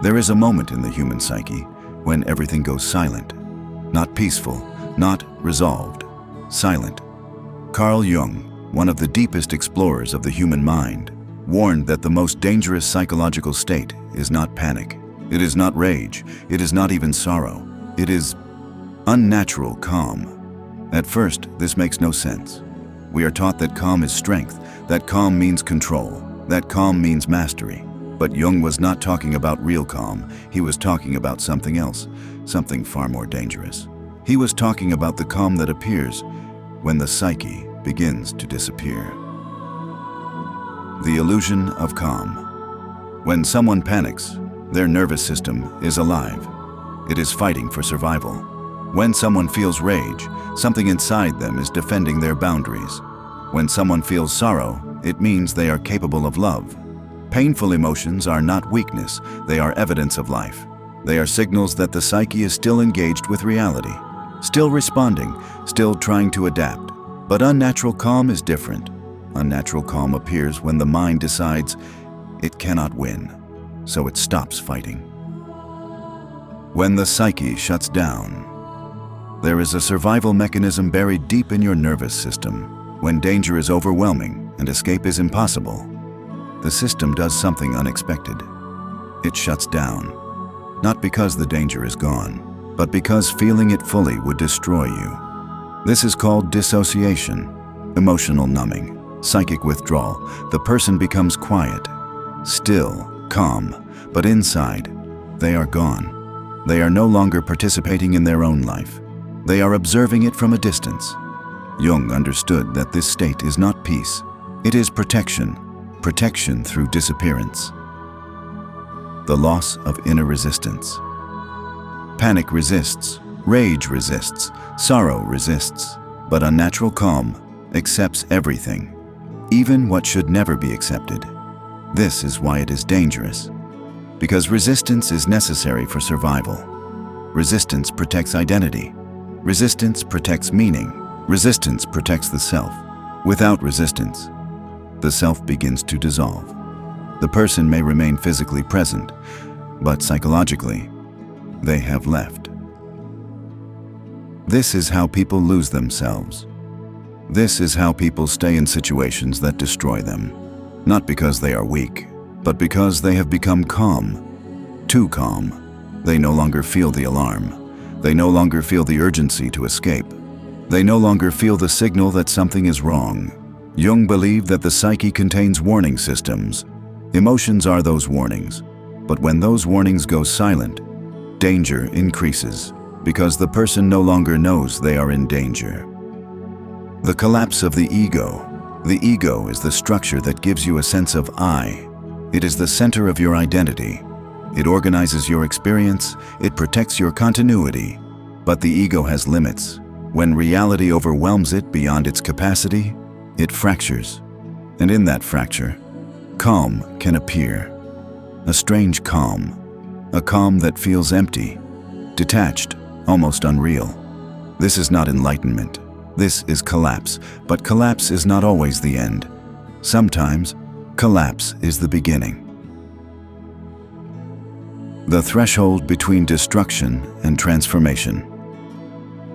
There is a moment in the human psyche when everything goes silent. Not peaceful, not resolved, silent. Carl Jung, one of the deepest explorers of the human mind, warned that the most dangerous psychological state is not panic. It is not rage. It is not even sorrow. It is unnatural calm. At first, this makes no sense. We are taught that calm is strength, that calm means control, that calm means mastery. But Jung was not talking about real calm. He was talking about something else, something far more dangerous. He was talking about the calm that appears when the psyche begins to disappear. The illusion of calm. When someone panics, their nervous system is alive. It is fighting for survival. When someone feels rage, something inside them is defending their boundaries. When someone feels sorrow, it means they are capable of love. Painful emotions are not weakness, they are evidence of life. They are signals that the psyche is still engaged with reality, still responding, still trying to adapt. But unnatural calm is different. Unnatural calm appears when the mind decides it cannot win, so it stops fighting. When the psyche shuts down, there is a survival mechanism buried deep in your nervous system. When danger is overwhelming and escape is impossible, the system does something unexpected. It shuts down, not because the danger is gone, but because feeling it fully would destroy you. This is called dissociation, emotional numbing, psychic withdrawal. The person becomes quiet, still, calm, but inside, they are gone. They are no longer participating in their own life. They are observing it from a distance. Jung understood that this state is not peace. It is protection, protection through disappearance. The loss of inner resistance. Panic resists, rage resists, sorrow resists, but unnatural calm accepts everything, even what should never be accepted. This is why it is dangerous, because resistance is necessary for survival. Resistance protects identity. Resistance protects meaning. Resistance protects the self. Without resistance, the self begins to dissolve. The person may remain physically present, but psychologically, they have left. This is how people lose themselves. This is how people stay in situations that destroy them, not because they are weak, but because they have become calm, too calm. They no longer feel the alarm. They no longer feel the urgency to escape. They no longer feel the signal that something is wrong. Jung believed that the psyche contains warning systems. Emotions are those warnings. But when those warnings go silent, danger increases because the person no longer knows they are in danger. The collapse of the ego. The ego is the structure that gives you a sense of I. It is the center of your identity. It organizes your experience, it protects your continuity. But the ego has limits. When reality overwhelms it beyond its capacity, it fractures. And in that fracture, calm can appear. A strange calm. A calm that feels empty, detached, almost unreal. This is not enlightenment. This is collapse. But collapse is not always the end. Sometimes, collapse is the beginning. The threshold between destruction and transformation.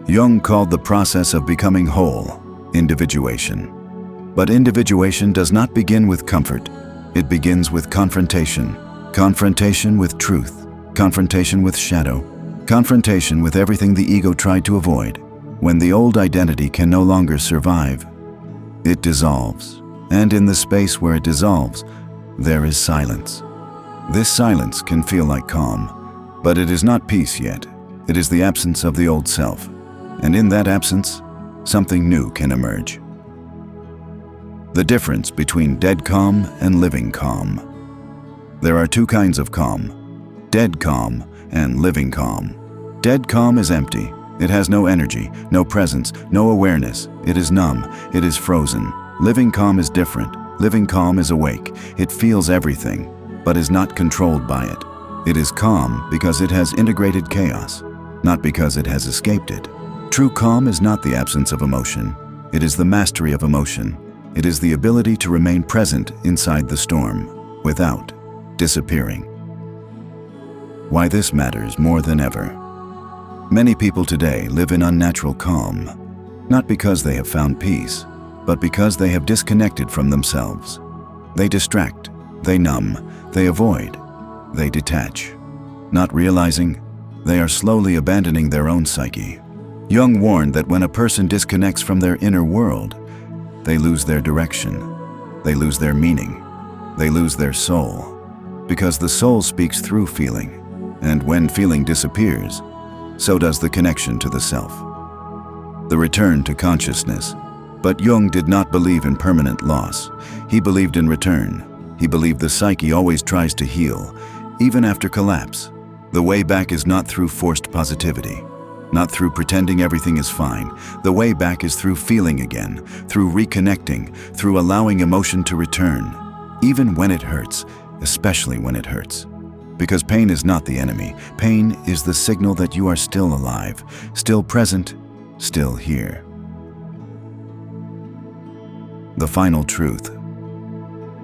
Jung called the process of becoming whole individuation. But individuation does not begin with comfort. It begins with confrontation. Confrontation with truth. Confrontation with shadow. Confrontation with everything the ego tried to avoid. When the old identity can no longer survive, it dissolves. And in the space where it dissolves, there is silence. This silence can feel like calm, but it is not peace yet. It is the absence of the old self. And in that absence, something new can emerge. The difference between dead calm and living calm. There are two kinds of calm: dead calm and living calm. Dead calm is empty. It has no energy, no presence, no awareness. It is numb. It is frozen. Living calm is different. Living calm is awake. It feels everything, but is not controlled by it. It is calm because it has integrated chaos, not because it has escaped it. True calm is not the absence of emotion. It is the mastery of emotion. It is the ability to remain present inside the storm, without disappearing. Why this matters more than ever. Many people today live in unnatural calm, not because they have found peace, but because they have disconnected from themselves. They distract, they numb, they avoid, they detach. Not realizing, they are slowly abandoning their own psyche. Jung warned that when a person disconnects from their inner world, they lose their direction, they lose their meaning, they lose their soul. Because the soul speaks through feeling, and when feeling disappears, so does the connection to the self. The return to consciousness. But Jung did not believe in permanent loss. He believed in return. He believed the psyche always tries to heal, even after collapse. The way back is not through forced positivity, not through pretending everything is fine. The way back is through feeling again, through reconnecting, through allowing emotion to return, even when it hurts, especially when it hurts. Because pain is not the enemy. Pain is the signal that you are still alive, still present, still here. The final truth.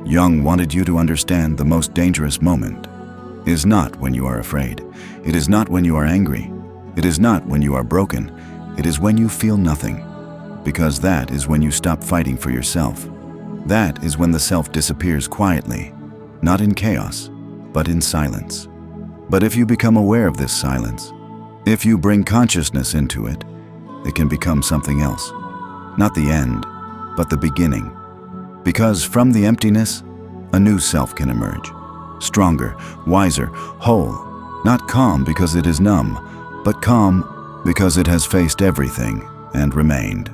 Jung wanted you to understand the most dangerous moment is not when you are afraid. It is not when you are angry. It is not when you are broken. It is when you feel nothing. Because that is when you stop fighting for yourself. That is when the self disappears quietly, not in chaos, but in silence. But if you become aware of this silence, if you bring consciousness into it, it can become something else. Not the end, but the beginning. Because from the emptiness, a new self can emerge. Stronger, wiser, whole. Not calm because it is numb, but calm because it has faced everything and remained.